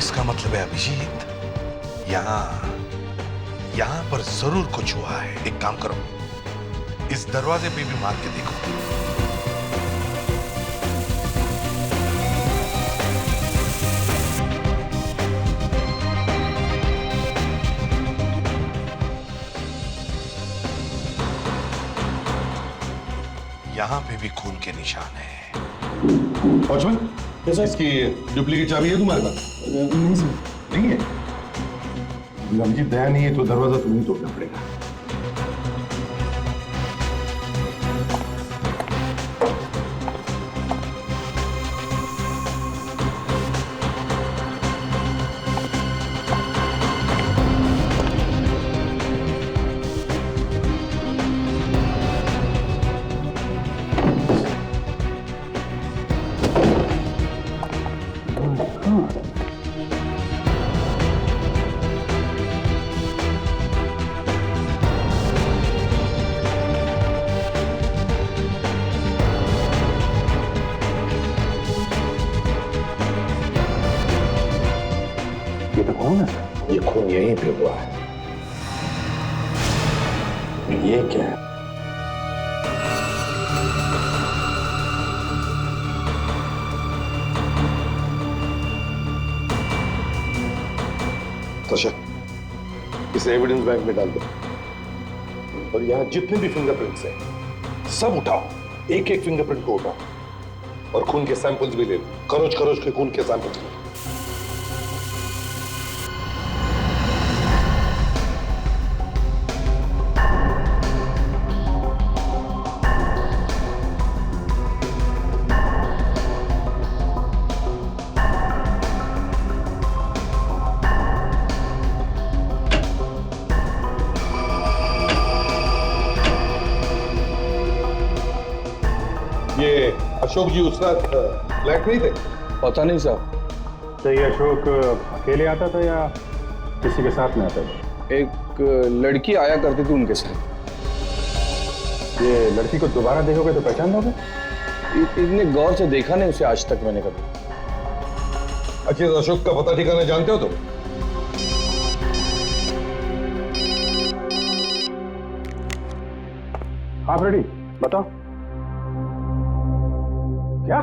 इसका मतलब है अभिजीत, यहां पर जरूर कुछ हुआ है। एक काम करो, इस दरवाजे पे भी मार के देखो। यहां पे भी खून के निशान है। वॉचमैन, इसकी डुप्लीकेट चाबी है तुम्हारे पास? नहीं सर। नहीं है? अभिजीत दया नहीं है तो दरवाजा तुम्हें तोड़ना पड़ेगा। ये तो कौन है सर? ये खून यहीं पे हुआ है। ये क्या है? तोशक, इसे एविडेंस बैंक में डाल दो और यहां जितने भी फिंगरप्रिंट्स हैं सब उठाओ, एक एक फिंगरप्रिंट को उठाओ और खून के सैंपल्स भी ले लो। करोज करोज के खून के सैंपल्स ले लो। ये अशोक जी उस रात फ्लैट नहीं थे? पता नहीं साहब। तो ये अशोक अकेले आता था या किसी के साथ में आता था? एक लड़की आया करती थी उनके साथ। ये लड़की को दोबारा देखोगे तो पहचान लोगे? इतने गौर से देखा नहीं उसे आज तक मैंने कभी। अच्छा, अशोक का पता ठिकाना जानते हो तुम? आप रेडी? बताओ। क्या?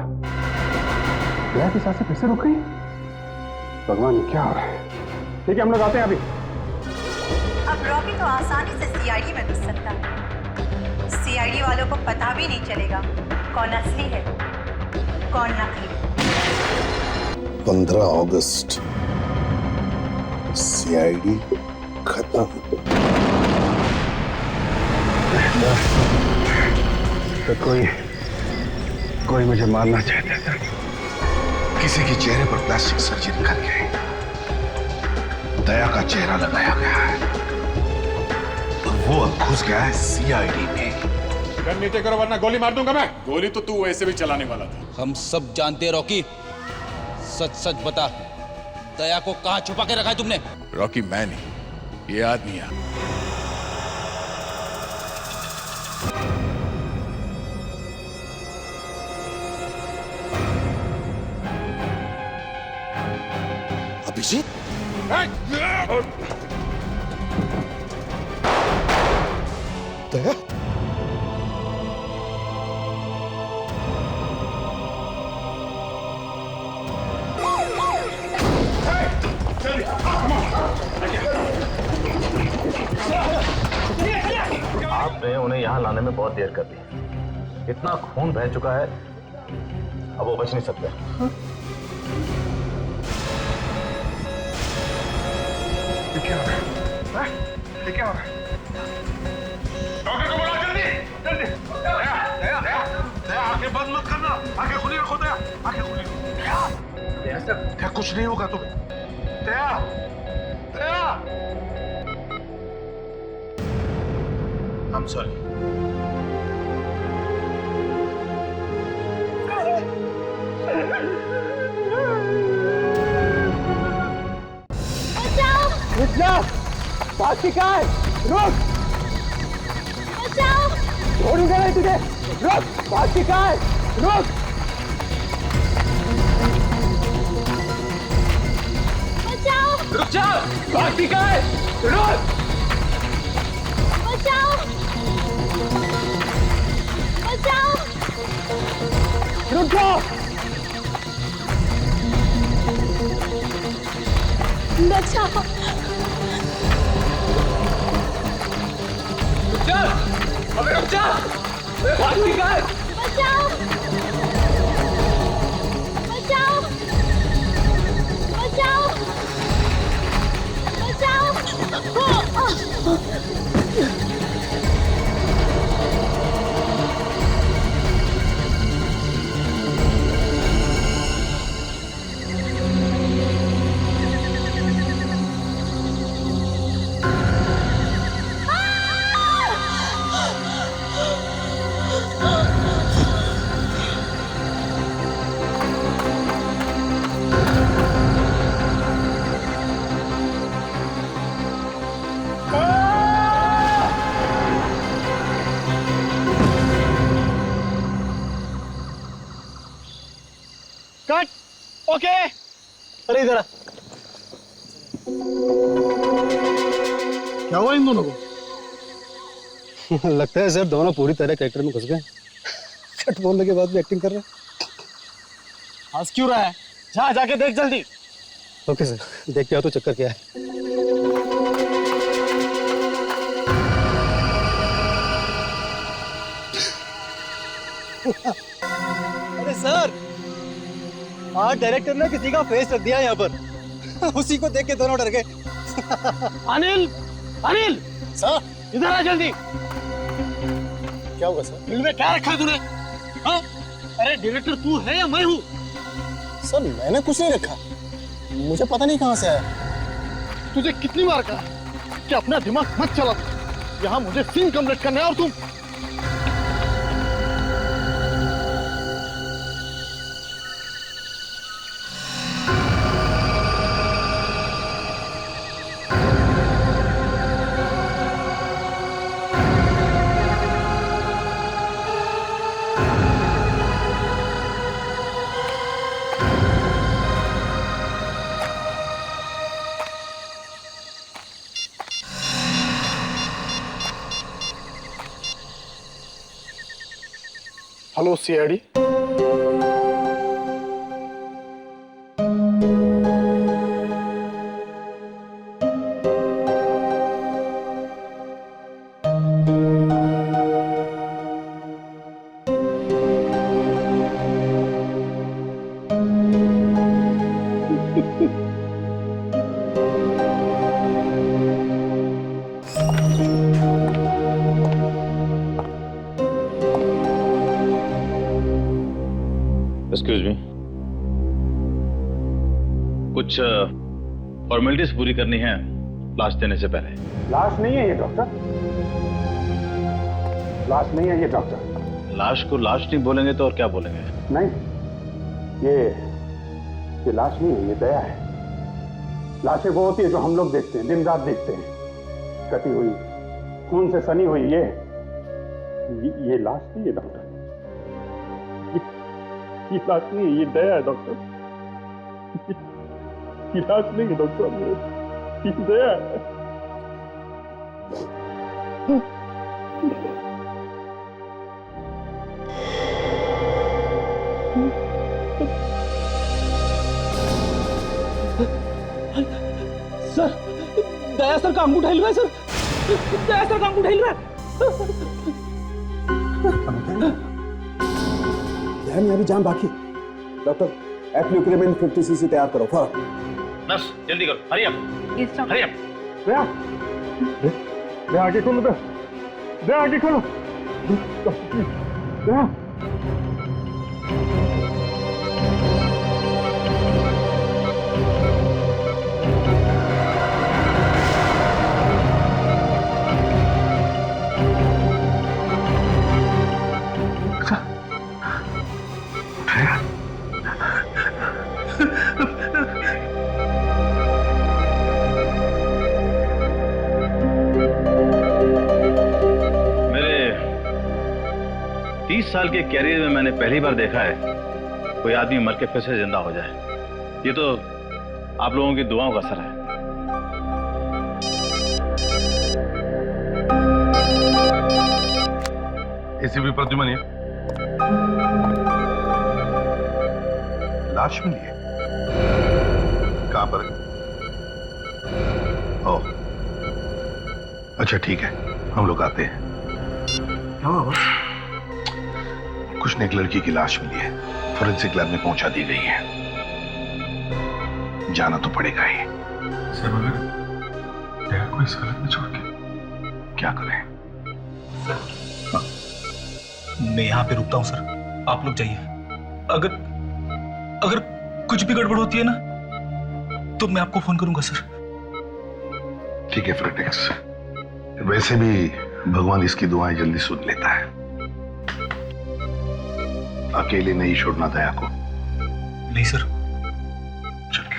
दया की सांसें फिर से रुक गई? भगवान, ये क्या हो रहा है? ठीक है, हम लोग आते हैं अभी। अब रॉकी तो आसानी से सीआईडी में घुस सकता है। सीआईडी वालों को पता भी नहीं चलेगा कौन असली है कौन नकली। 15 अगस्त, सीआईडी खत्म। तो कोई मुझे मारना चाहता था। किसी के चेहरे पर प्लास्टिक सर्जरी करके दया का चेहरा लगाया गया है और वो अब घुस गया है सीआईडी में। गन नीचे करो वरना गोली मार दूंगा मैं। गोली तो तू वैसे भी चलाने वाला था। हम सब जानते हैं रॉकी, सच सच बता, दया को कहां छुपा के रखा है तुमने? रॉकी मैं नहीं, ये आदमी है। अभिजीत, दया, आपने उन्हें यहाँ लाने में बहुत देर कर दी। इतना खून बह चुका है, अब वो बच नहीं सकते। ये क्या हो रहा है? ये क्या हो रहा है? डॉक्टर को बुलाओ जल्दी, जल्दी। दया, आंखें बंद मत करना, आंखें खुली रखो। दया, आंखें खुली रखो। क्या कुछ नहीं होगा तुम्हें? दया, दया। I'm sorry. रुक जा, बाकी का है, रुक। छोड़ूंगा नहीं तुझे, रुक, बाकी का है, रुक। रुक जा, भागती कहाँ है? रुक! बचाओ! बचाओ! रुक जाओ! बचाओ! रुक जा! अबे रुक जा! भागती कहाँ है? बचाओ! बचाओ! बचाओ! बचाओ! कट! ओके! अरे इधर आ। क्या हुआ इन दोनों को? लगता है सर दोनों पूरी तरह कैरेक्टर में घुस गए। कट बोलने के बाद भी एक्टिंग कर रहे हैं। हंस क्यों रहा है? जा जाके देख जल्दी। ओके सर, देख के आओ तो चक्कर क्या है। अरे सर, आज डायरेक्टर ने किसी का फेस रख दिया यहाँ पर। उसी को देख के दोनों डर गए। अनिल, अनिल सर, इधर आ जल्दी। क्या होगा सर? फिल्म में क्या रखा है तूने? हाँ? अरे डायरेक्टर तू है या मैं हूँ? सर मैंने कुछ नहीं रखा, मुझे पता नहीं कहाँ से आया। तुझे कितनी बार कहा कि अपना दिमाग मत चला। यहाँ मुझे सीन कंप्लीट करना है और तुम हेलो सीआईडी। एक्सक्यूज मी, कुछ फॉर्मेलिटीज पूरी करनी है लाश देने से पहले। लाश नहीं है ये डॉक्टर, लाश नहीं है ये डॉक्टर। लाश को लाश नहीं बोलेंगे तो और क्या बोलेंगे? नहीं, ये लाश नहीं है, ये दया है। लाशें वो होती है जो हम लोग देखते हैं, दिन रात देखते हैं, कटी हुई, खून से सनी हुई। ये लाश नहीं है डॉक्टर, ये लाश नहीं है, ये दया है डॉक्टर। ये लाश नहीं है डॉक्टर, ये दया है। सर, दया सर का अंगूठा हिल रहा है सर। दया सर का अंगूठा हिल रहा है। ध्यान में अभी जान बाकी। डॉक्टर एप्लिक्रेमेंट 50 सीसी तैयार करो फौरन। नर्स जल्दी करो, हरी अप, हरी अप। दया, दया आगे खोलो, दया आगे खोलो, दया। मेरे 30 साल के कैरियर में मैंने पहली बार देखा है कोई आदमी मर के फिर से जिंदा हो जाए। ये तो आप लोगों की दुआओं का असर है। एसीपी प्रद्युमन है। लाश मिली है? कहां पर? ओह, अच्छा ठीक है, हम लोग आते हैं। क्या हुआ? कुछ ने एक लड़की की लाश मिली है, फोरेंसिक लैब में पहुंचा दी गई है। जाना तो पड़ेगा ही। सर मगर दया को इस हालत में छोड़ के क्या करें? मैं यहाँ पे रुकता हूँ सर, आप लोग जाइए। अगर कुछ भी गड़बड़ होती है ना तो मैं आपको फोन करूंगा सर। ठीक है फ्रेटेक्स, वैसे भी भगवान इसकी दुआएं जल्दी सुन लेता है। अकेले नहीं छोड़ना दया को। नहीं सर। चल के।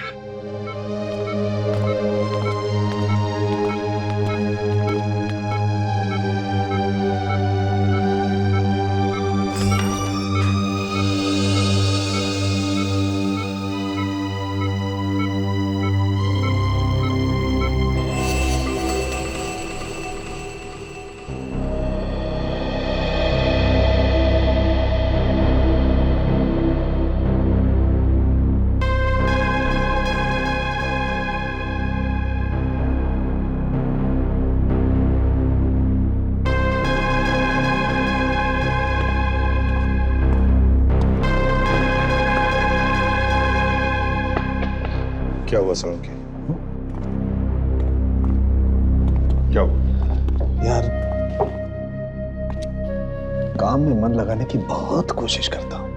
क्या हुआ सड़क के? क्या हुआ? यार, काम में मन लगाने की बहुत कोशिश करता हूं,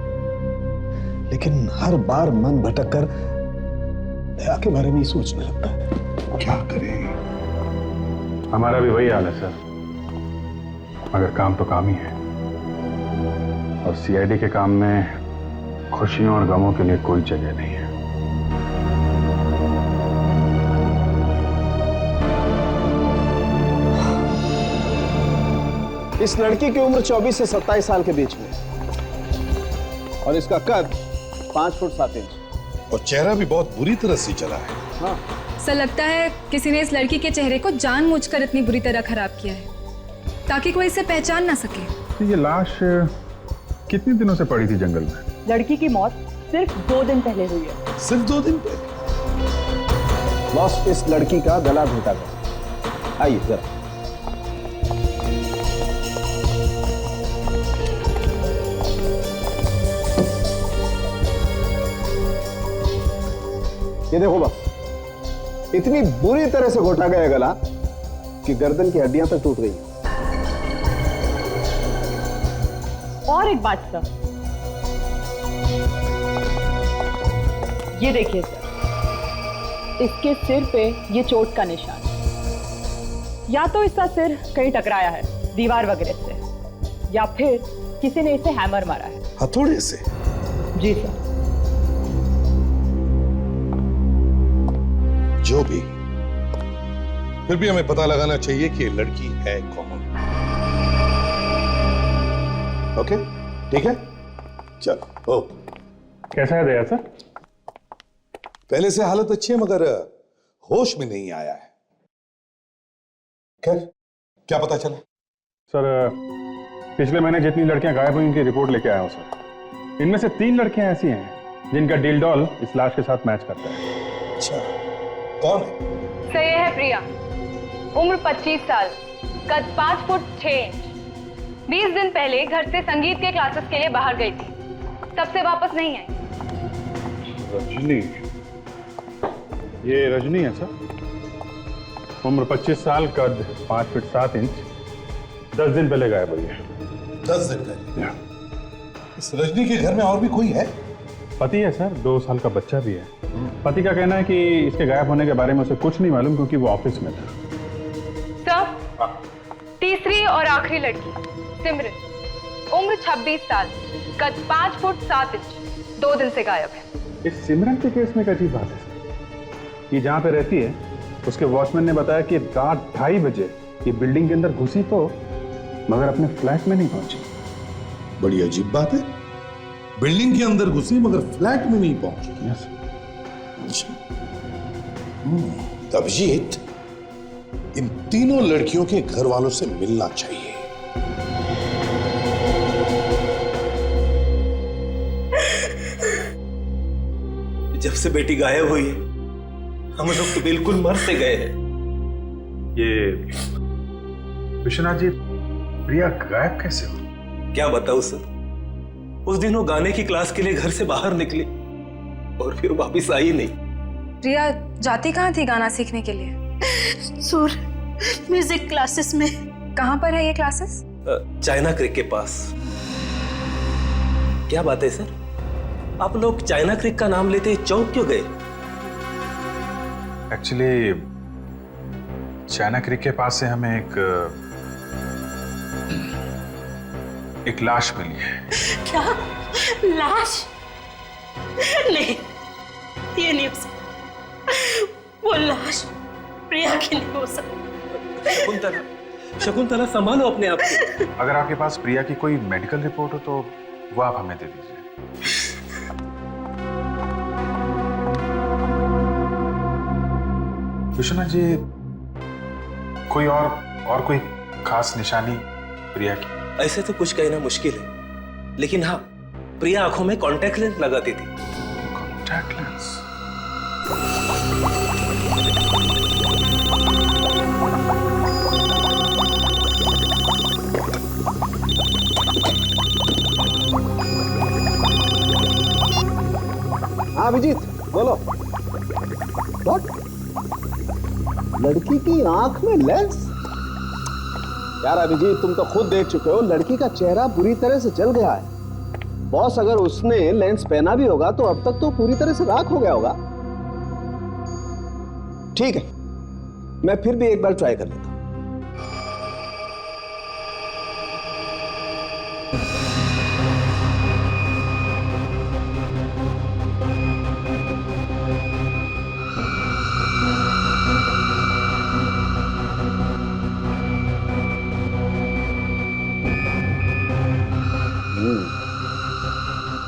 लेकिन हर बार मन भटक कर दया के बारे में ही सोचने लगता है। क्या करें? हमारा भी वही हाल है सर, मगर काम तो काम ही है। और सीआईडी के काम में खुशियों और गमों के लिए कोई जगह नहीं है। इस लड़की की उम्र 24 से 27 साल के बीच में और इसका कद 5 फुट 7 इंच और चेहरा भी बहुत बुरी तरह से चला है। हाँ। सर लगता है किसी ने इस लड़की के चेहरे को जानबूझकर इतनी बुरी तरह खराब किया है ताकि कोई इसे पहचान ना सके। ये लाश कितने दिनों से पड़ी थी जंगल में? लड़की की मौत सिर्फ 2 दिन पहले हुई है। सिर्फ 2 दिन पहले? बॉस, इस लड़की का गला घोटा गया। आइए जरा। ये देखो बस, इतनी बुरी तरह से घोटा गया गला कि गर्दन की हड्डियां तक टूट गई। और एक बात सर, ये देखिए सर, इसके सिर पे ये चोट का निशान, या तो इसका सिर कहीं टकराया है दीवार वगैरह से, या फिर किसी ने इसे हैमर मारा है। हथौड़े से? जी सर। जो भी, फिर भी हमें पता लगाना चाहिए कि ये लड़की है कौन। ओके, ठीक है, चलो। कैसा है दया सर? पहले से हालत अच्छी है मगर होश में नहीं आया है। खैर, क्या पता चला? सर, पिछले महीने जितनी लड़कियां गायब हुई उनकी रिपोर्ट लेके आया हूं सर। इनमें से 3 लड़कियां ऐसी हैं जिनका डिलडॉल इस लाश के साथ मैच करता है। अच्छा, कौन है? सर ये है प्रिया, उम्र 25 साल, कद 5 फुट 6 इंच। 20 दिन पहले घर से संगीत के क्लासेस के लिए बाहर गई थी, तब से वापस नहीं आई। रजनी, ये रजनी है सर। उम्र 25 साल, कद 5 फुट 7 इंच, 10 दिन पहले गायब हुई है। 10 दिन पहले? इस रजनी के घर में और भी कोई है? पति है सर, 2 साल का बच्चा भी है। पति का कहना है कि इसके गायब होने के बारे में उसे कुछ नहीं मालूम क्योंकि वो ऑफिस में था। सर, तीसरी और आखिरी लड़की सिमरन, उम्र 26 साल, कद 5 फुट 7 इंच, 2 दिन से गायब है। इस सिमरन के केस में एक अजीब बात है सर, ये जहाँ पे रहती है उसके वॉचमैन ने बताया कि रात 2:30 बजे ये बिल्डिंग के अंदर घुसी तो, मगर अपने फ्लैट में नहीं पहुंची। बड़ी अजीब बात है, बिल्डिंग के अंदर घुसी मगर फ्लैट में नहीं पहुंची। यस। अभिजीत, इन तीनों लड़कियों के घर वालों से मिलना चाहिए। जब से बेटी गायब हुई है हम लोग तो बिल्कुल मर से गए हैं। ये विश्वनाथ जी, प्रिया गायब कैसे हुई? क्या बताऊं सर, उस दिन वो गाने की क्लास के लिए घर से बाहर निकली और फिर वापस आई नहीं। प्रिया जाती कहाँ थी गाना सीखने के लिए? सुर म्यूजिक क्लासेस में। कहाँ पर है ये क्लासेस? चाइना क्रिक के पास। क्या बात है सर, आप लोग चाइना क्रिक का नाम लेते चौंक क्यों गए? एक्चुअली चाइना क्रिक के पास से हमें एक लाश मिली है। क्या? लाश? नहीं, ये नहीं हो सकता। वो लाश प्रिया की नहीं हो सकती। शकुंतला संभालो अपने आप को। अगर आपके पास प्रिया की कोई मेडिकल रिपोर्ट हो तो वो आप हमें दे दीजिए। विश्वनाथ जी, कोई और कोई खास निशानी प्रिया की? ऐसे तो कुछ कहना मुश्किल है, लेकिन हाँ, प्रिया आंखों में कॉन्टैक्ट लेंस लगाती थी। Contact lens? हाँ अभिजीत बोलो। व्हाट? लड़की की आंख में लेंस? यार अभिजीत, तुम तो खुद देख चुके हो, लड़की का चेहरा पूरी तरह से जल गया है। बॉस, अगर उसने लेंस पहना भी होगा तो अब तक तो पूरी तरह से राख हो गया होगा। ठीक है, मैं फिर भी एक बार ट्राई कर लेता हूं।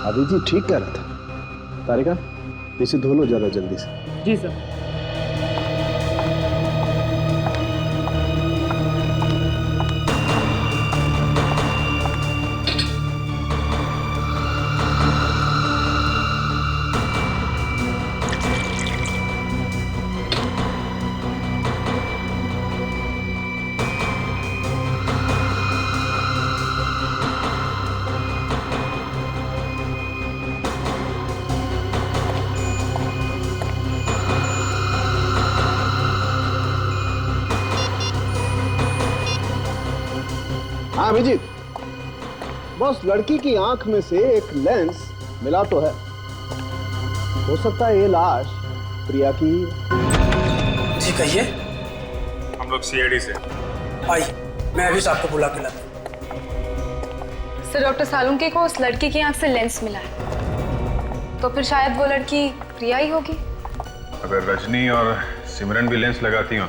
अभिजीत ठीक कह रहा था। तारिका, इसे धो लो जरा जल्दी से। जी सर। हाँ अभिजीत, बस लड़की की आंख में से एक लेंस मिला तो है। हो सकता है ये लाश प्रिया की। जी कहिए। हम लोग सीआईडी से। आइए, मैं अभी आपको बुला के लाता हूं। सर, डॉक्टर सालुंके को उस लड़की की आंख से लेंस मिला है, तो फिर शायद वो लड़की प्रिया ही होगी। अगर रजनी और सिमरन भी लेंस लगाती हो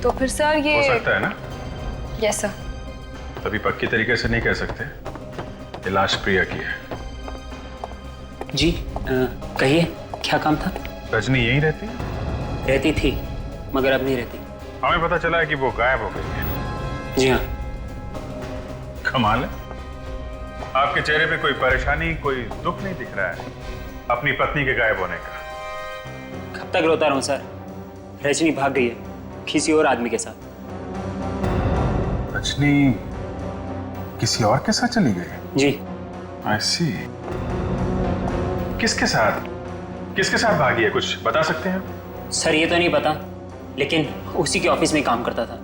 तो फिर सर ये हो सकता है ना? Yes sir. तभी पक्की तरीके से नहीं कह सकते ये लाश प्रिया की है। जी कहिए, क्या काम था? रजनी यहीं रहती है? रहती थी, मगर अब नहीं रहती। हमें पता चला है कि वो गायब हो गई है। जी हाँ। कमाल है, आपके चेहरे पे कोई परेशानी, कोई दुख नहीं दिख रहा है अपनी पत्नी के गायब होने का। कब तक रोता रहूं सर? रजनी भाग गई है किसी और आदमी के साथ। रजनी किसी और के साथ चली गई? जी। आई सी। किसके साथ? किसके साथ भागी है, कुछ बता सकते हैं? सर ये तो नहीं पता, लेकिन उसी के ऑफिस में काम करता था।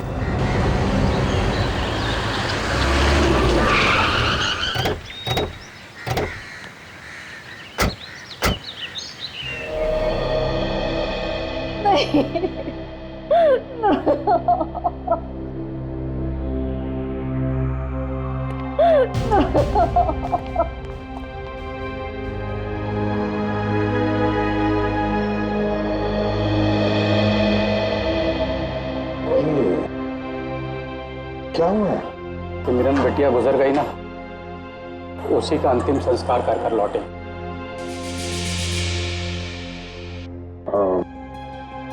क्या हुआ? सिमरन बेटिया गुजर गई ना, उसी का अंतिम संस्कार कर लौटे।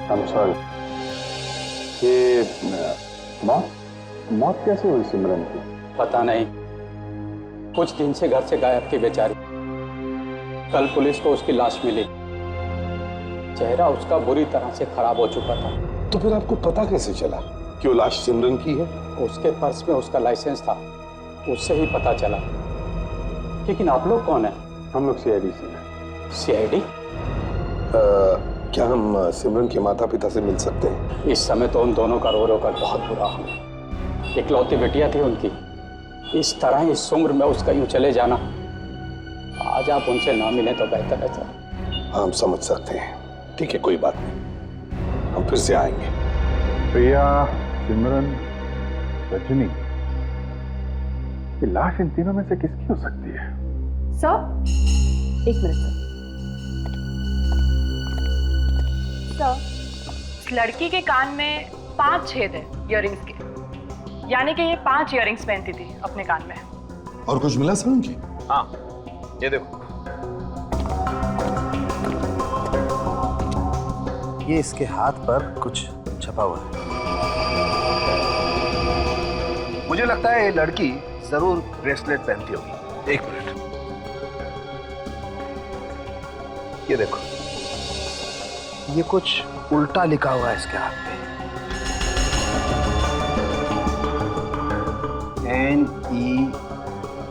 I'm sorry। ये मौत कैसे हुई सिमरन की? पता नहीं, कुछ दिन से घर से गायब थी बेचारी। कल पुलिस को उसकी लाश मिली। चेहरा उसका बुरी तरह से खराब हो चुका था। तो फिर आपको पता कैसे चला कि वो लाश सिमरन की है? उसके पर्स में उसका लाइसेंस था, उससे ही पता चला। लेकिन आप लोग कौन है? हम लोग सीआईडी से हैं। सीआईडी? क्या हम सिमरन के माता पिता से मिल सकते हैं? इस समय तो उन दोनों का रो रो कर बहुत बुरा हाल है। इकलौती बेटियां थी उनकी, इस तरह इस उम्र में उसका यूं चले जाना, आज आप उनसे ना मिले तो बेहतर है सर। हम समझ सकते हैं, ठीक है, कोई बात नहीं, हम फिर से आएंगे। प्रिया, सिमरन, रजनी, ये लाश इन तीनों में से किसकी हो सकती है? सर, एक मिनट सर। इस लड़की के कान में 5 छेद है इयररिंग्स के, यानी कि ये 5 इयररिंग्स पहनती थी अपने कान में। और कुछ मिला सर उनकी? हाँ, ये देखो, ये इसके हाथ पर कुछ छपा हुआ है। मुझे लगता है ये लड़की जरूर ब्रेसलेट पहनती होगी। एक मिनट, ये देखो, ये कुछ उल्टा लिखा हुआ है इसके हाथ पे।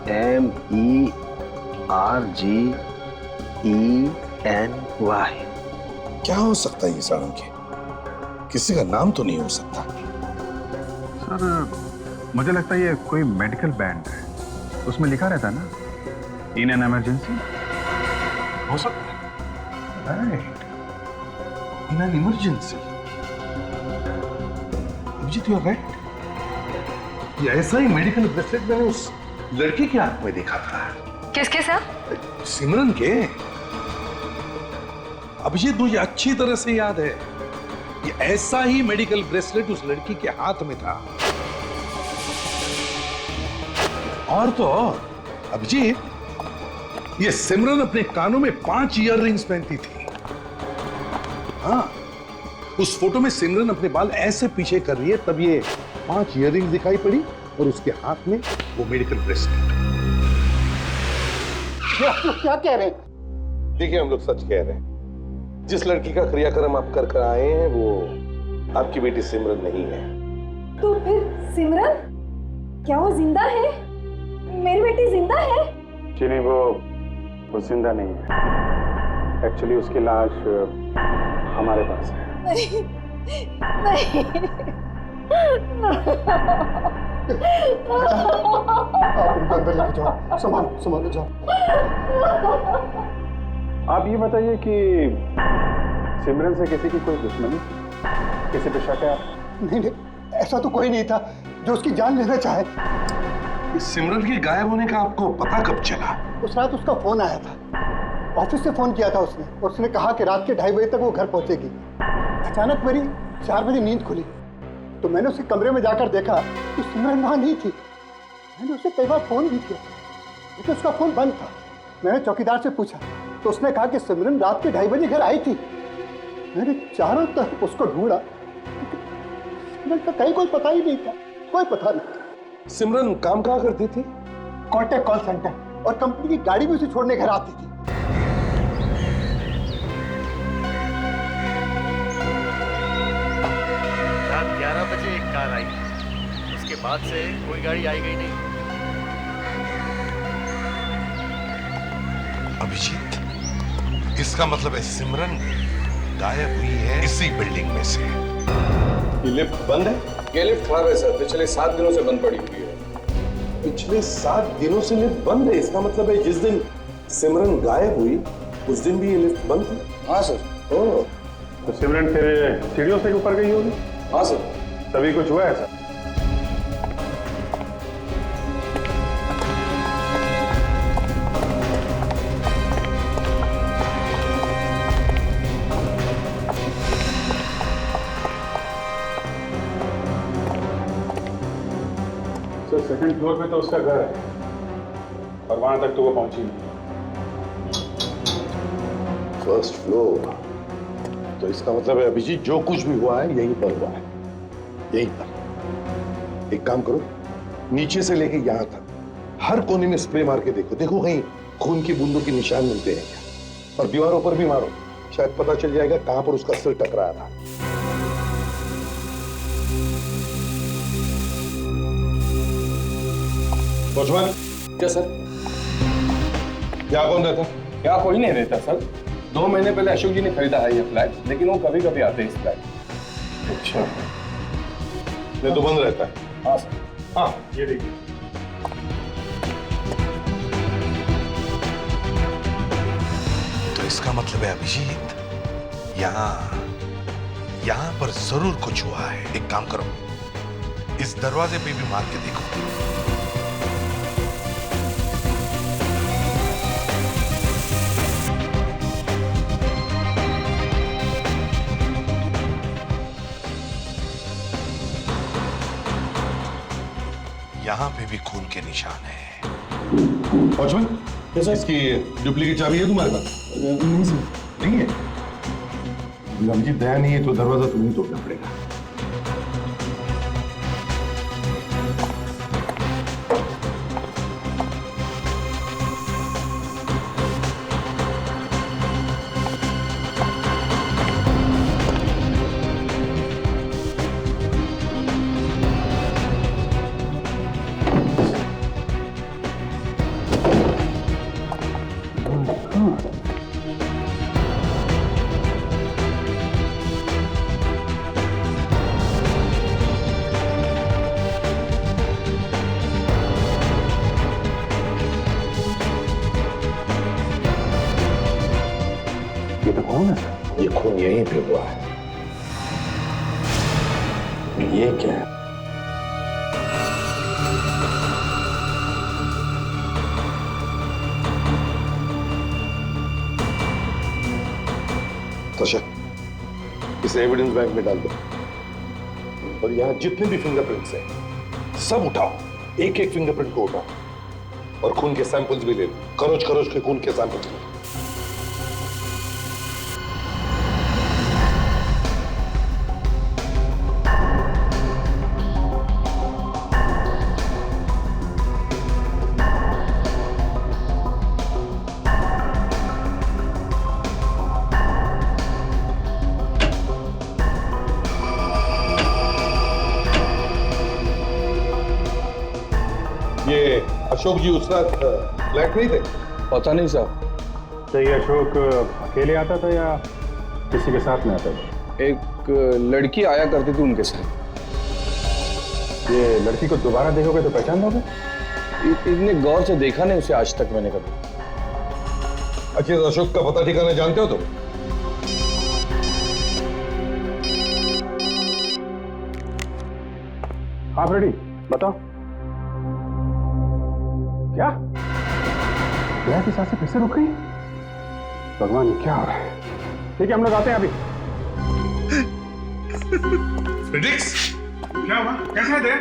NEMERGENY। क्या हो सकता है ये साळुंखे? किसी का नाम तो नहीं हो सकता। सर, मुझे लगता है ये कोई मेडिकल बैंड है, उसमें लिखा रहता है ना, इन एन इमरजेंसी। हो सकता है, right, in an emergency. Abhijeet, you are right. ये ऐसा ही मेडिकल ब्रेसलेट मैंने उस लड़की के हाथ में देखा था। किसके सर? सिमरन के। अभिजीत, मुझे अच्छी तरह से याद है, ये ऐसा ही मेडिकल ब्रेसलेट उस लड़की के हाथ में था। और तो और अभिजीत, ये सिमरन अपने कानों में 5 इयररिंग्स पहनती थी। हाँ, उस फोटो में सिमरन अपने बाल ऐसे पीछे कर रही है, तब ये 5 इयररिंग्स दिखाई पड़ी और उसके हाथ में वो मेडिकल ब्रेसलेट। आप लोग क्या कह रहे हैं? देखिए, हम लोग सच कह रहे हैं। जिस लड़की का क्रियाक्रम आप कर आए हैं वो आपकी बेटी सिमरन नहीं है। तो फिर सिमरन, क्या वो जिंदा है? मेरी बेटी जिंदा है? जी नहीं, वो जिंदा नहीं है। एक्चुअली उसकी लाश हमारे पास है। नहीं, नहीं। आप उनको अंदर लेके जाओ, संभालो जाओ। आप ये बताइए कि सिमरन से किसी की कोई दुश्मनी, किसी पे शक है? नहीं, ऐसा तो कोई नहीं था जो उसकी जान लेना चाहे। इस सिमरन के गायब होने का आपको पता कब चला? उस रात उसका फोन आया था, ऑफिस से फोन किया था उसने, और उसने कहा कि रात के 2:30 बजे तक वो घर पहुंचेगी। अचानक मेरी 4 बजे नींद खुली, तो मैंने उसके कमरे में जाकर देखा तो सिमरन वहां नहीं थी। मैंने उसे कई बार फोन भी किया, लेकिन उसका फोन बंद था। मैंने चौकीदार से पूछा तो उसने कहा कि सिमरन रात के 2:30 बजे घर आई थी। मैंने चारों तरफ उसको ढूंढा, सिमरन का कहीं कोई पता ही नहीं था, कोई पता नहीं। सिमरन काम कहाँ करती थी? कॉन्टैक्ट कॉल सेंटर, और कंपनी की गाड़ी भी उसे छोड़ने घर आती थी। रात 11 बजे एक कार आई, उसके बाद से कोई गाड़ी आई गई नहीं। अभिजीत, इसका मतलब है सिमरन गायब हुई है इसी बिल्डिंग में से। ये लिफ्ट बंद है? ये लिफ्ट खराब है सर, पिछले 7 दिनों से बंद पड़ी हुई है। पिछले 7 दिनों से लिफ्ट बंद है? इसका मतलब है जिस दिन सिमरन गायब हुई उस दिन भी ये लिफ्ट बंद थी? हाँ सर। ओह, तो सिमरन फिर सीढ़ियों से ऊपर गई होगी? हाँ सर। तभी कुछ हुआ है सर? सेकंड फ्लोर पे तो उसका घर है, और वहां तक तो वो पहुंची नहीं। फर्स्ट फ्लोर, तो इसका मतलब है अभिजीत जो कुछ भी हुआ है यहीं पर हुआ है, यहीं पर। एक काम करो, नीचे से लेके यहां तक हर कोने में स्प्रे मार के देखो, देखो कहीं खून की बूंदों के निशान मिलते हैं क्या, और दीवारों पर भी मारो, शायद पता चल जाएगा कहां पर उसका सिर टकराया था। वॉचमैन। क्या सर? यहाँ कौन रहता? यहाँ कोई नहीं रहता सर। 2 महीने पहले अशोक जी ने खरीदा है ये फ्लैट, लेकिन वो कभी कभी आते हैं इस फ्लैट। अच्छा, ये तो बंद रहता है? हाँ सर। हाँ, ये देखिए। तो इसका मतलब है अभिजीत, यहाँ पर जरूर कुछ हुआ है। एक काम करो, इस दरवाजे पे भी मार के देखो। यहाँ पे भी खून के निशान है। वॉचमैन, इसकी डुप्लीकेट चाबी है तुम्हारे पास? नहीं सर। नहीं है? अभिजीत दया नहीं है तो दरवाजा तुम्हें तोड़ना पड़ेगा। ये तो कौन है? ये खून यहीं पे हुआ है। ये क्या है? तोशा, इसे एविडेंस बैंक में डाल दो और यहां जितने भी फिंगरप्रिंट्स हैं सब उठाओ। एक एक फिंगरप्रिंट को उठाओ और खून के सैंपल्स भी ले लो। खरोच खरोच के खून के सैंपल्स ले लो। ये अशोक जी उस रात फ्लैट नहीं थे? पता नहीं साहब। तो ये अशोक अकेले आता था या किसी के साथ में आता था? एक लड़की आया करती थी उनके साथ। ये लड़की को दोबारा देखोगे तो पहचान लोगे? इतने गौर से देखा नहीं उसे आज तक मैंने कभी। अच्छा, तो अशोक का पता ठिकाना जानते हो तुम? हाँ फ्रेडी, बताओ। क्या? दया की सांसें फिर से रुक गई? भगवान, क्या हो रहा है? ठीक है, हम लोग आते हैं अभी। फ्रेडरिक्स, क्या हुआ? कैसे है दया?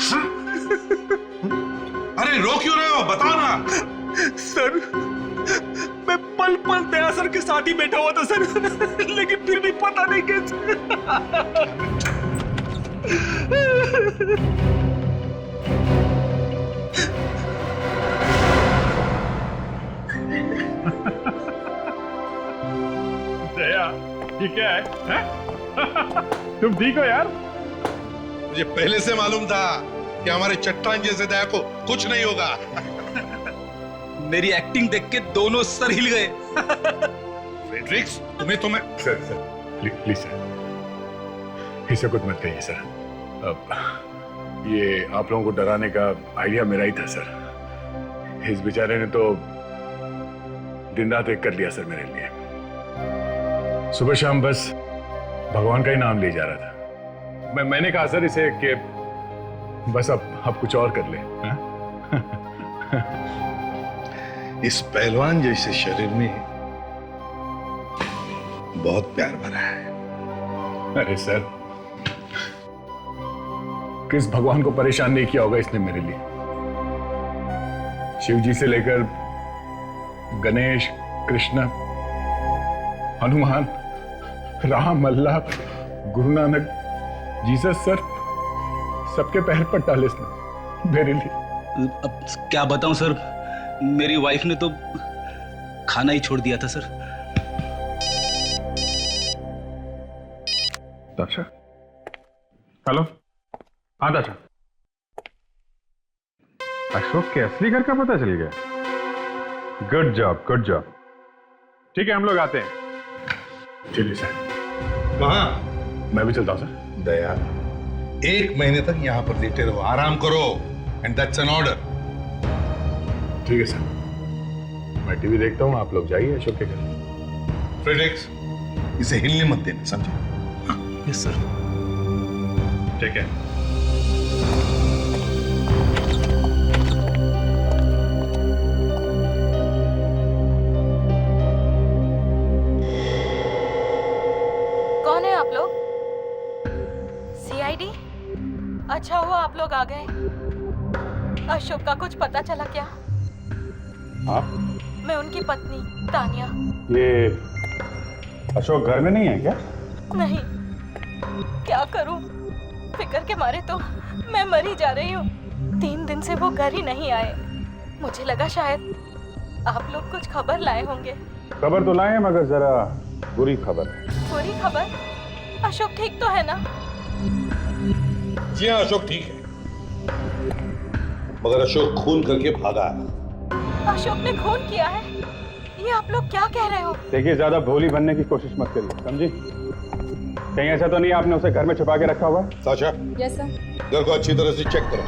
हाँ? अरे रो क्यों रहे हो? बताओ ना। सर, मैं पल पल दया सर के साथ ही बैठा हुआ था सर, लेकिन फिर भी पता नहीं कैसे। दया, ये क्या है? तुम ठीक हो यार? मुझे पहले से मालूम था कि हमारे चट्टान जैसे दया को कुछ नहीं होगा। मेरी एक्टिंग देख के दोनों सर हिल गए। फ्रेडरिक्स, तुम्हें सर प्लीज सर, इसे कुछ मत कहिए सर। अब ये आप लोगों को डराने का आइडिया मेरा ही था सर। इस बेचारे ने तो दिन रात एक कर लिया सर मेरे लिए। सुबह शाम बस भगवान का ही नाम ले जा रहा था। मैंने कहा सर इसे कि बस अब कुछ और कर ले। इस पहलवान जैसे शरीर में बहुत प्यार भरा है। अरे सर, किस भगवान को परेशान नहीं किया होगा इसने मेरे लिए। शिव जी से लेकर गणेश, कृष्ण, हनुमान, राम, अल्लाह, गुरु नानक, जीसस सर, सबके पैर पर डाले इसने मेरे लिए। अब क्या बताऊं सर, मेरी वाइफ ने तो खाना ही छोड़ दिया था सर। दाशा, हेलो। हाँ दाशा, अशोक के असली घर का पता चल गया। Good job, good job. ठीक है, हम लोग आते हैं। चलिए सर। कहाँ? मैं भी चलता हूँ सर। दया, 1 महीने तक यहां पर लेटे रहो, आराम करो, एंड दैट्स एन ऑर्डर। ठीक है सर, मैं टीवी देखता हूँ, आप लोग जाइए अशोक के घर। फ्रेडेक्स, इसे हिलने मत देना, समझे? Yes sir. ठीक है। कौन है आप लोग? सीआईडी? अच्छा हुआ आप लोग आ गए। अशोक का कुछ पता चला क्या? हाँ? मैं उनकी पत्नी तानिया। ये अशोक घर में नहीं है क्या? नहीं, क्या करूं? फिक्र के मारे तो मैं मर ही जा रही हूँ। 3 दिन से वो घर ही नहीं आए। मुझे लगा शायद आप लोग कुछ खबर लाए होंगे। खबर तो लाए हैं, मगर जरा बुरी खबर है। बुरी खबर? अशोक ठीक तो है ना? जी हाँ, अशोक ठीक है, मगर अशोक खून करके भागा है। अशोक ने खून किया है? ये आप लोग क्या कह रहे हो? देखिए, ज्यादा भोली बनने की कोशिश मत करिए, समझी? कहीं ऐसा तो नहीं आपने उसे घर में छुपा के रखा हुआ? Sasha, yes sir. घर को अच्छी तरह से चेक करो।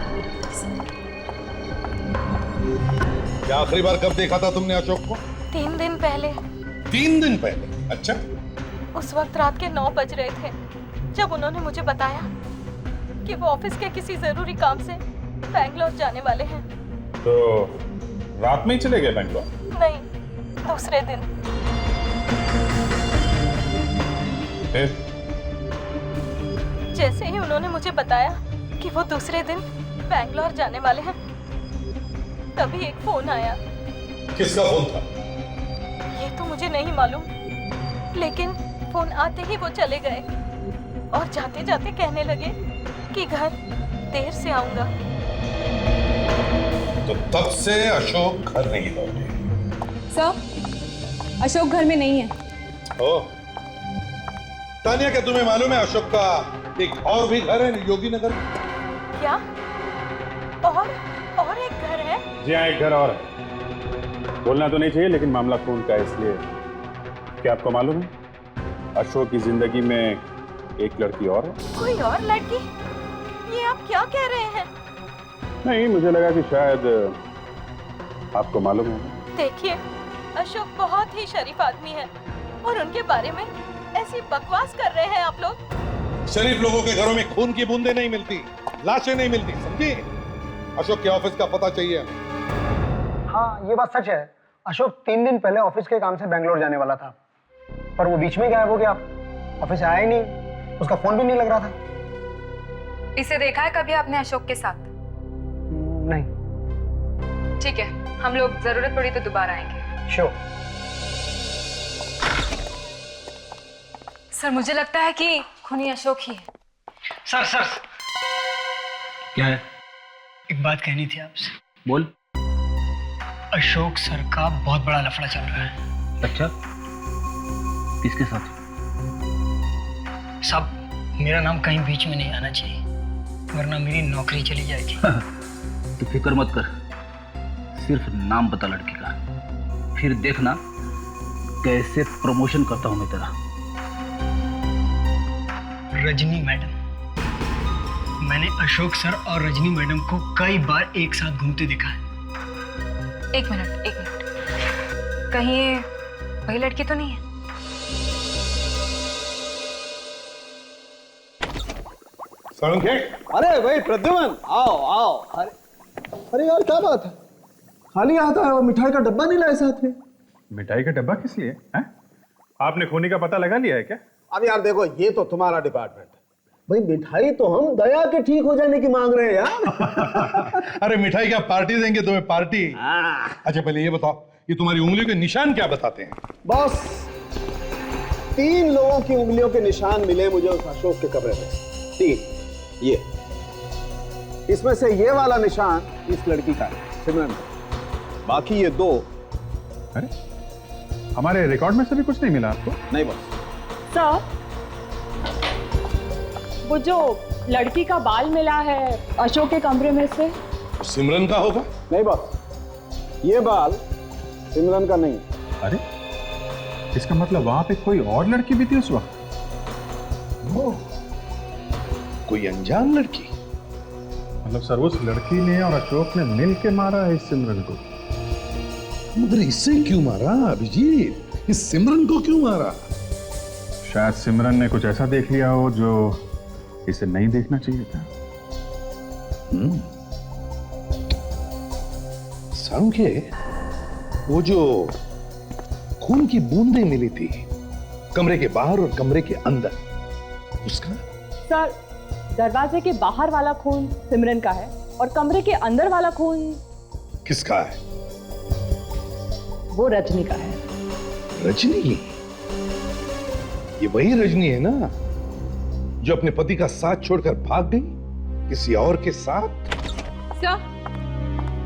क्या आखिरी बार कब देखा था तुमने अशोक को? 3 दिन पहले। 3 दिन पहले? अच्छा। उस वक्त रात के 9 बज रहे थे जब उन्होंने मुझे बताया कि वो ऑफिस के किसी जरूरी काम से बैंगलोर जाने वाले हैं। तो रात में ही चले गए बैंगलोर? नहीं, दूसरे दिन। जैसे ही उन्होंने मुझे बताया कि वो दूसरे दिन बैंगलोर जाने वाले हैं, तभी एक फोन आया। किसका फोन था? ये तो मुझे नहीं मालूम, लेकिन फोन आते ही वो चले गए और जाते जाते कहने लगे कि घर देर से आऊंगा। तो तब से अशोक घर नहीं लौटे। सर, अशोक घर में नहीं है। ओह, तानिया, क्या तुम्हें मालूम है अशोक का एक और भी घर है योगी नगर में? क्या? और एक घर है? जी हाँ, एक घर और है। बोलना तो नहीं चाहिए, लेकिन मामला खून का है, इसलिए। क्या आपको मालूम है अशोक की जिंदगी में एक लड़की और है? कोई और लड़की? ये आप क्या कह रहे हैं? नहीं, मुझे लगा कि शायद आपको मालूम है। देखिए, अशोक बहुत ही शरीफ आदमी है और उनके बारे में ऐसी बकवास कर रहे हैं आप लोग। शरीफ लोगों के घरों में खून की बूंदें नहीं मिलती, लाशें नहीं मिलती, समझी? अशोक के ऑफिस का पता चाहिए हमें। हाँ, ये बात सच है। अशोक 3 दिन पहले ऑफिस के काम से बैंगलोर जाने वाला था, पर वो बीच में गायब हो गया। ऑफिस आया ही नहीं, उसका फोन भी नहीं लग रहा था। इसे देखा है कभी आपने अशोक के साथ? नहीं। ठीक है, हम लोग जरूरत पड़ी तो दोबारा आएंगे। श्योर। सर, मुझे लगता है कि खूनी अशोक ही है। सर, क्या है? एक बात कहनी थी आपसे। बोल। अशोक सर का बहुत बड़ा लफड़ा चल रहा है। अच्छा, किसके साथ? साहब, मेरा नाम कहीं बीच में नहीं आना चाहिए, वरना मेरी नौकरी चली जाएगी। तो फिक्र मत कर, सिर्फ नाम बता लड़की का, फिर देखना कैसे प्रमोशन करता हूं मैं तेरा। रजनी मैडम। मैंने अशोक सर और रजनी मैडम को कई बार एक साथ घूमते देखा है। एक मिनट। कहीं ये वही लड़की तो नहीं है? अरे भाई प्रद्युमन, आओ। अरे यार, क्या बात है? खाली आता है, वो मिठाई का डब्बा नहीं लाए साथ में? मिठाई का डब्बा किस लिए है? आपने खूनी का पता लगा लिया है क्या? अब यार देखो, ये तो तुम्हारा डिपार्टमेंट है भाई। मिठाई तो हम दया के ठीक हो जाने की मांग रहे हैं यार। अरे मिठाई क्या पार्टी देंगे तुम्हें, पार्टी? अच्छा, पहले ये बताओ, ये तुम्हारी उंगलियों के निशान क्या बताते हैं? बॉस, 3 लोगों की उंगलियों के निशान मिले मुझे उस अशोक के कमरे में। 3। ये, इसमें से ये वाला निशान इस लड़की का है, सिमरन। बाकी ये 2। अरे, हमारे रिकॉर्ड में से भी कुछ नहीं मिला आपको? नहीं बॉस। सर, वो जो लड़की का बाल मिला है अशोक के कमरे में से, सिमरन का होगा? नहीं बॉस, ये बाल सिमरन का नहीं। अरे इसका मतलब वहां पे कोई और लड़की भी थी उस वक्त? कोई अनजान लड़की? मतलब सर उस लड़की ने और अशोक ने मिल के मारा है इस सिमरन को? मगर इससे क्यों मारा अभिजीत? इस सिमरन को क्यों मारा? शायद सिमरन ने कुछ ऐसा देख लिया हो जो इसे नहीं देखना चाहिए था। सारुंखे, वो जो खून की बूंदें मिली थी कमरे के बाहर और कमरे के अंदर, उसका? सर दरवाजे के बाहर वाला खून सिमरन का है और कमरे के अंदर वाला खून किसका है? वो रजनी का है। रजनी? ये वही रजनी है ना जो अपने पति का साथ छोड़कर भाग गई किसी और के साथ? सर,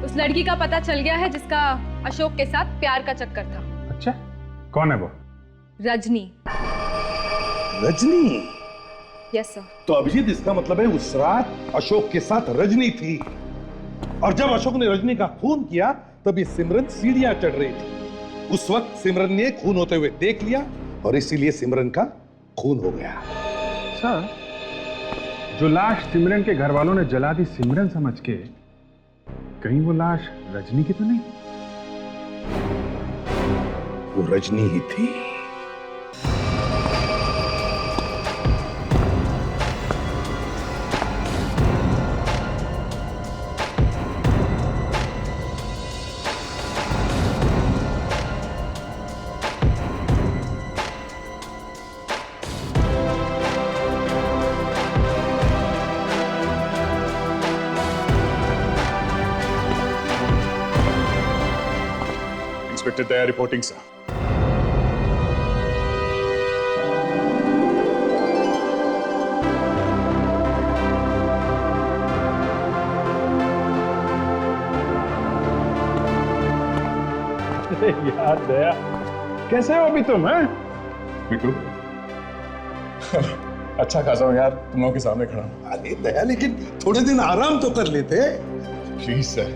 उस लड़की का पता चल गया है जिसका अशोक के साथ प्यार का चक्कर था। अच्छा, कौन है वो? रजनी। रजनी? Yes sir. तो अभिजीत इसका मतलब है उस रात अशोक के साथ रजनी थी, और जब अशोक ने रजनी का खून किया तब ये सिमरन सीढ़ियां चढ़ रही थी। उस वक्त सिमरन ने खून होते हुए देख लिया और इसीलिए सिमरन का खून हो गया। सर, जो लाश सिमरन के घर वालों ने जला दी सिमरन समझ के, कहीं वो लाश रजनी की तो नहीं? वो रजनी ही थी। इंस्पेक्टर दया रिपोर्टिंग सर। यार दया, कैसे हो अभी तुम? हैं बिट्टू अच्छा खासा हूं यार, तुम लोगों के सामने खड़ा हूं। अरे दया, लेकिन थोड़े दिन आराम तो कर लेते। प्लीज सर,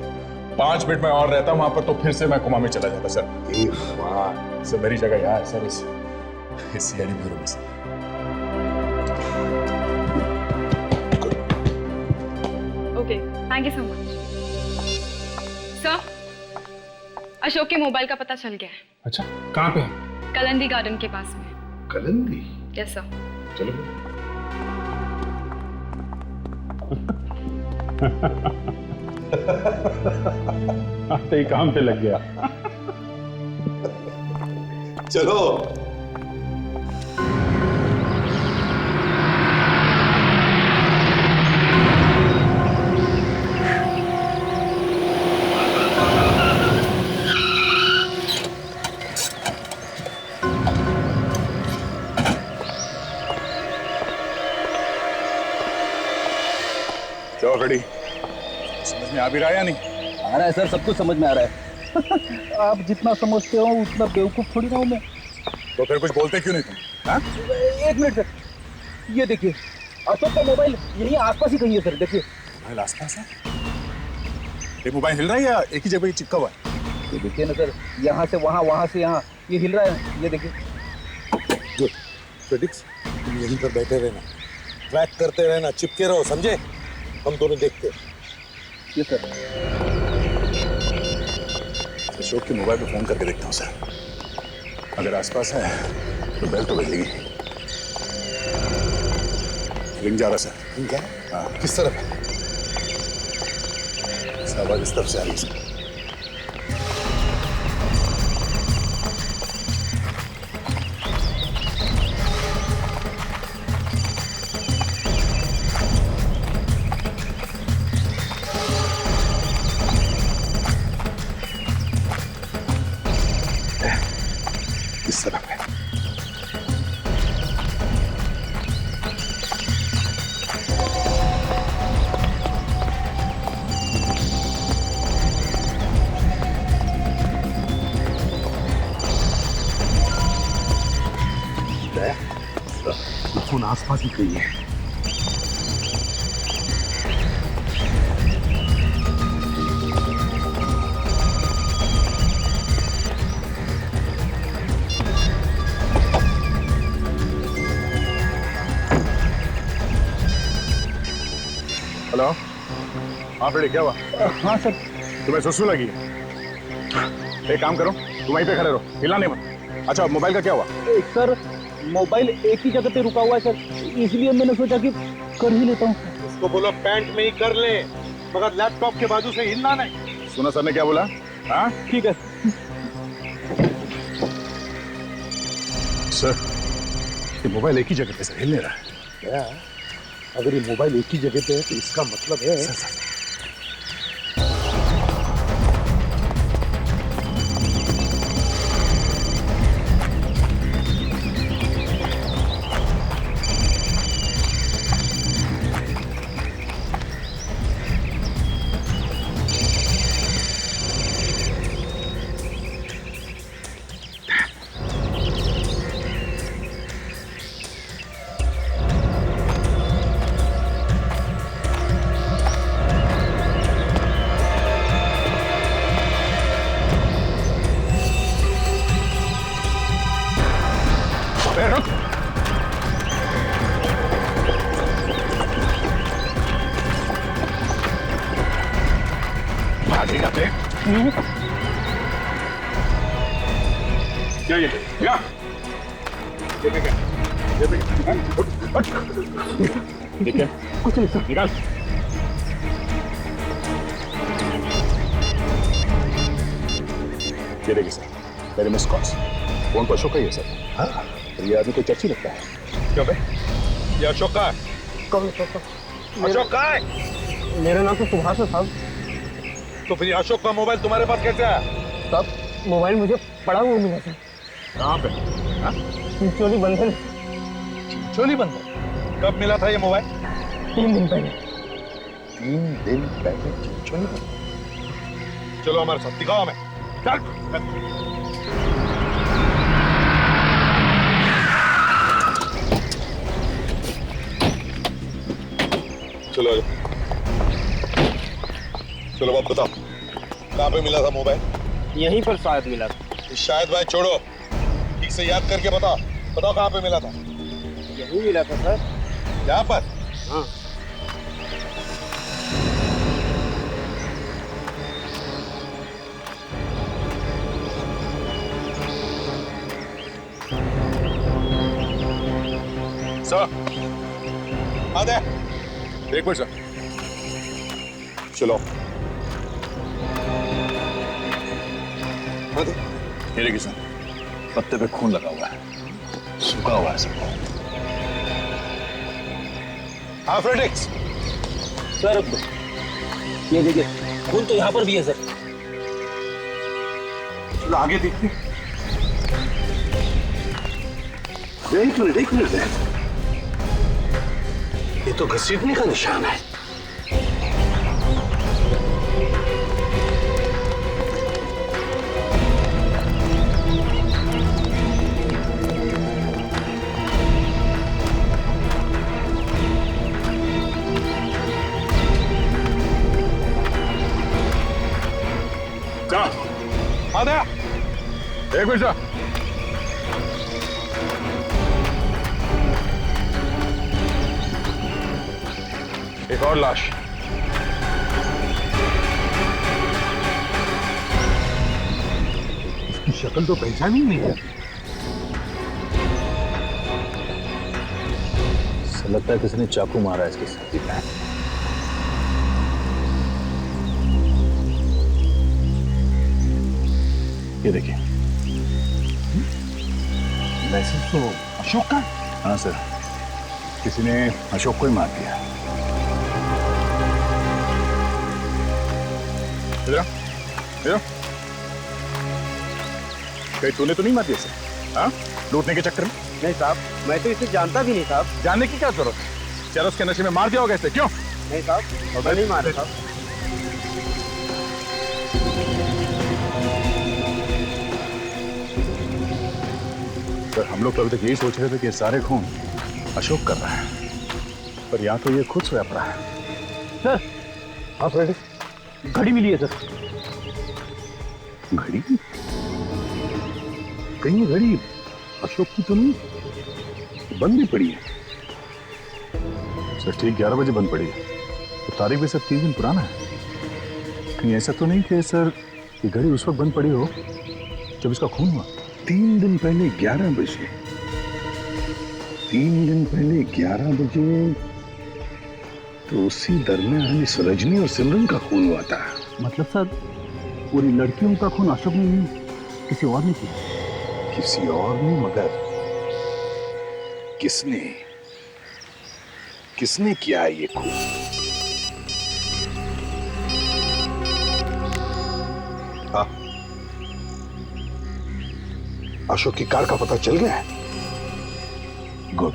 5 मिनट में और रहता वहां पर तो फिर से मैं कोमा में चला जाता सर। सर मेरी जगह यहाँ है सर, इस सीआईडी ब्यूरो में sir. Okay, thank you so much. Sir, Ashok के मोबाइल का पता चल गया है। अच्छा, कहाँ पे है? कलंदी गार्डन के पास में। कलंदी? Yes sir. चलो। तो ही काम पे लग गया। चलो। क्यों खड़ी? समझ में आ भी रहा है या नहीं? आ रहा है सर, सब कुछ समझ में आ रहा है। आप जितना समझते हो उतना बेवकूफ थोड़ी ना हूं मैं। तो फिर कुछ बोलते क्यों नहीं तुम? हाँ? एक मिनट सर, ये देखिए अशोक का मोबाइल यही आसपास ही कहीं है सर। देखिए मोबाइल आसपास है? ये मोबाइल हिल रहा है या एक ही जगह चिपका हुआ है? ये देखिए ना सर, यहाँ से वहाँ, वहाँ से यहाँ, ये हिल रहा है। ये देखिए। गुड फेडिक्स, तुम यहीं पर बैठे रहना, ट्रैक करते रहना, चिपके रहो, समझे? हम दोनों देखते हैं। ये सर। अशोक के मोबाइल पे फोन करके देखता हूँ सर, अगर आसपास है तो बेल तो बजेगी। रिंग जा रहा सर। ठीक है? हाँ। किस तरफ है? आवाज इस तरफ से आ रही है सर। किस तरफ है? फोन आसपास ही कहीं है। हेलो, हाँ फ्रेडी क्या हुआ? हाँ सर। तुम्हें सुसु लगी है? एक काम करो, तुम वहीं पे खड़े रहो, हिलना नहीं मत। अच्छा मोबाइल का क्या हुआ? सर मोबाइल एक ही जगह पे रुका हुआ है सर, इसलिए मैंने सोचा कि कर ही लेता हूँ। उसको बोलो पैंट में ही कर ले, मगर लैपटॉप के बाजू से हिलना नहीं। सुना सर ने क्या बोला? हाँ ठीक है सर, ये मोबाइल एक ही जगह पे सर हिल नहीं रहा है। क्या? अगर ये मोबाइल एक ही जगह पे है तो इसका मतलब है सर। क्या ये? क्या? ठीक है, कुछ नहीं सर। निकाल। ये देखिए सर, मेरे मिस कॉल्स। फोन पर अशोक का ही है सर। हाँ, ये आदमी कोई चर्ची लगता है। क्यों बे? ये अशोक का है। कौन? अशोक का है? मेरा नाम तो सुभाष है साहब। तो फिर अशोक का मोबाइल तुम्हारे पास कैसे आया? साहब मोबाइल मुझे पड़ा हुआ मिला था। कहाँ पे? चिंचोली बंधन। चिंचोली बंधन? कब मिला था ये मोबाइल? 3 दिन पहले। 3 दिन पहले चिंचोली बंधन? चलो हमारे साथ, दिखाओ हमें। चल। चलो चलो बात बताओ, कहाँ पे मिला था मोबाइल? यहीं पर शायद मिला था। शायद भाई छोड़ो, ठीक से याद करके बताओ। बताओ कहाँ पे मिला था? यहीं मिला था सर। यहाँ पर? हाँ। सर, आ दे। एक मिनट सर। चलो। ये देखिए सर, पत्ते पे खून लगा हुआ है, सूखा हुआ है सर। हाँ फ्रेडिक्स। सर ये देखिए, खून तो यहाँ पर भी है सर। चलो आगे देखते। एक मिनट। ये तो घसीटने का निशान है। एक मिनट सर। एक और लाश। इसकी शक्ल तो पहचान ही नहीं है। लगता है किसी ने चाकू मारा है इसके साथी पे। ये देखिए, मैसेज तो अशोक का? हाँ सर, किसी ने अशोक को ही मार दिया। इधर कहीं तूने तो नहीं मार दिया सर? हाँ, लूटने के चक्कर में? नहीं साहब, मैं तो इसे जानता भी नहीं साहब। जानने की क्या जरूरत है? चलो उसके नशे में मार दिया होगा इसे, क्यों? नहीं साहब, मैं नहीं मारा साहब। सर हम लोग तो अभी तक यही सोच रहे थे कि ये सारे खून अशोक कर रहा है, पर यहाँ तो ये खुद सोया पड़ा है। सर, हाँ फ्रेडी, घड़ी मिली है सर। घड़ी? कहीं घड़ी अशोक की तो नहीं, बंद भी पड़ी है। सर ठीक 11 बजे बंद पड़ी है। तो तारीख भी सर 3 दिन पुराना है। कहीं ऐसा तो नहीं कि सर ये घड़ी उस वक्त बंद पड़ी हो जब इसका खून हुआ? 3 दिन पहले 11 बजे 3 दिन पहले 11 बजे तो उसी दरमियान इस रजनी और सिमरन का खून हुआ था। मतलब सर पूरी लड़कियों का खून अशोक ने नहीं, किसी और ने किया? किसी और ने, मगर किसने किया है ये खून? हाँ, अशोक की कार का पता चल गया है? गुड।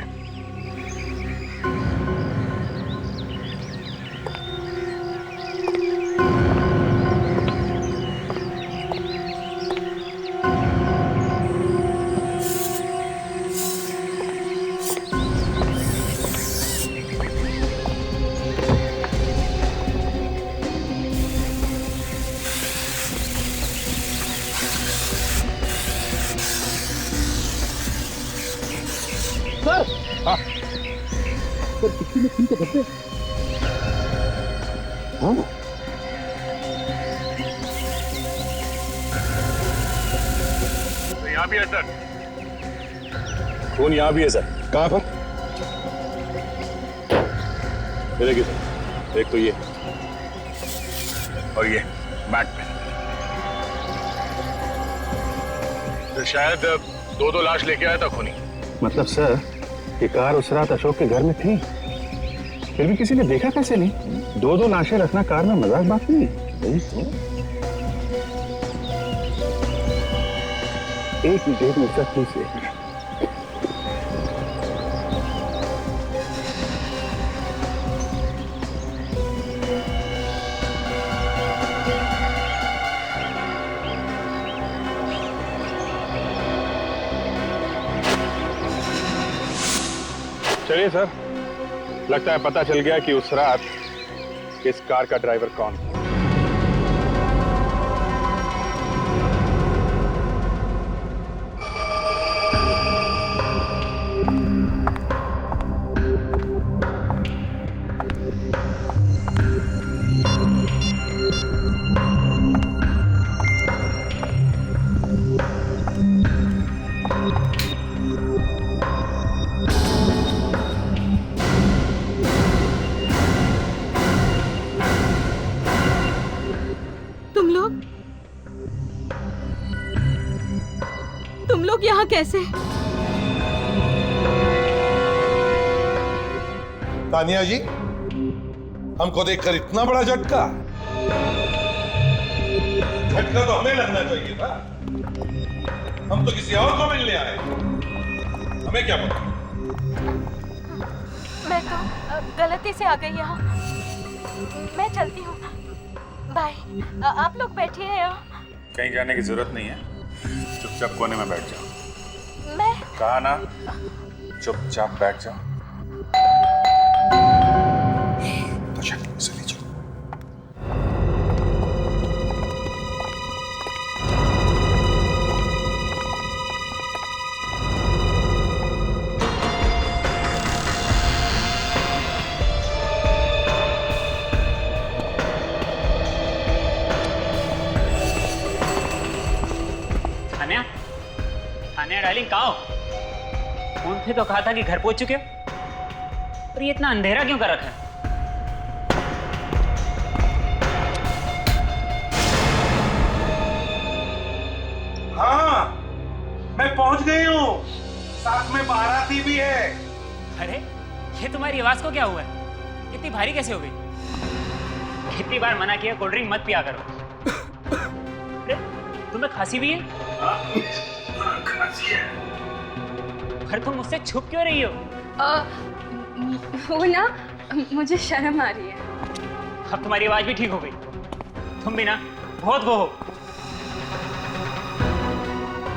सर किसी ने खून के धब्बे। हाँ तो यहाँ भी है सर, खून यहाँ भी है सर। कहाँ पर? ये देखिए सर, एक तो ये और ये मैट पे। तो शायद 2 लाश लेके आया था खूनी। मतलब सर ये कार उस रात अशोक के घर में थी, फिर भी किसी ने देखा कैसे नहीं? 2 लाशें रखना कार में मजाक बात नहीं। एक मिनट सर प्लीज। चलिए सर, लगता है पता चल गया कि उस रात इस कार का ड्राइवर कौन था। तुम लोग यहाँ कैसे? तानिया जी, हमको देखकर इतना बड़ा झटका? झटका तो हमें लगना चाहिए था। हम तो किसी और को मिलने आए, हमें क्या पता? मैं तो गलती से आ गई यहाँ। मैं चलती हूँ, बाय। आप लोग बैठिए यहाँ। कहीं जाने की जरूरत नहीं है, चुपचाप कोने में बैठ जाओ। मैं कहा ना, चुपचाप बैठ जाओ। तो चलो, चलिए चलो। डार्लिंग कहाँ हो? फोन पे तो कहा था कि घर पहुंच चुके हो, और ये इतना अंधेरा क्यों कर रखा है? हाँ, मैं पहुंच गई हूँ, साथ में बाराती भी है। अरे ये तुम्हारी आवाज को क्या हुआ है? इतनी भारी कैसे हो गई? कितनी बार मना किया कोल्ड ड्रिंक मत पिया करो। अरे तुम्हें खांसी भी है? खांसी है। पर तुम मुझसे छुप क्यों रही हो? वो ना, मुझे शर्म आ रही है। अब तुम्हारी आवाज भी ठीक हो गई। तुम भी ना बहुत वो हो।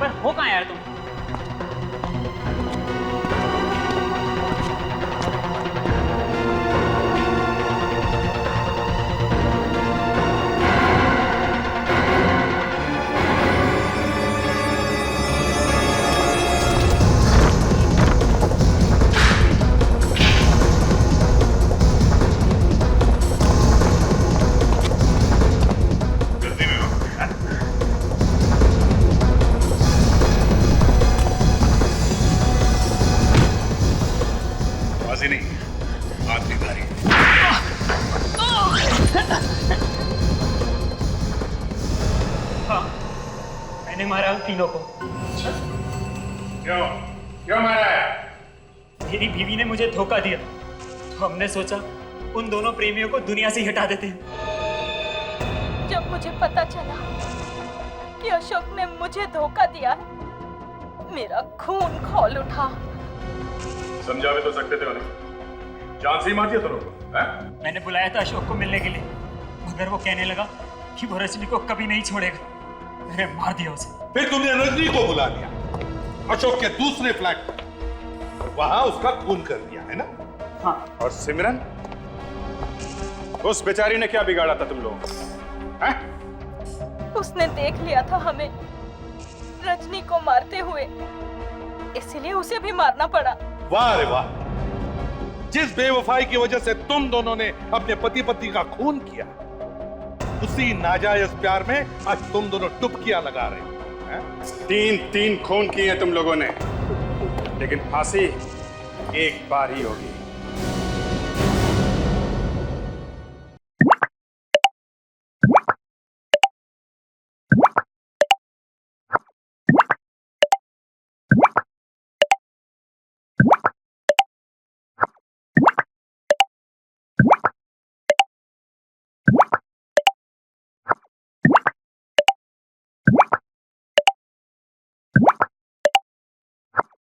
पर हो कहाँ यार तुम? हाथ भी भारी। हाँ, मैंने मारा उन तीनों को। क्यों क्यों मारा है? मेरी बीवी ने मुझे धोखा दिया, तो हमने सोचा उन दोनों प्रेमियों को दुनिया से ही हटा देते हैं। जब मुझे पता चला कि अशोक ने मुझे धोखा दिया है, मेरा खून खौल उठा। समझा भी तो सकते थे उन्हें, जान से ही मार दिया तुम लोगों को। मैंने बुलाया था अशोक को मिलने के लिए, मगर वो कहने लगा कि वो रजनी को कभी नहीं छोड़ेगा। मैंने मार दिया उसे। फिर तुमने रजनी को बुला लिया अशोक के दूसरे फ्लैट पर, वहां उसका खून कर दिया है ना? हाँ। और सिमरन, उस बेचारी ने क्या बिगाड़ा था तुम लोगों को? हैं? उसने देख लिया था हमें रजनी को मारते हुए, इसलिए उसे भी मारना पड़ा। वाह रे वाह, जिस बेवफाई की वजह से तुम दोनों ने अपने पति पत्नी का खून किया, उसी नाजायज प्यार में आज तुम दोनों डुबकियां लगा रहे हो। तीन खून किए तुम लोगों ने, लेकिन फांसी एक बार ही होगी।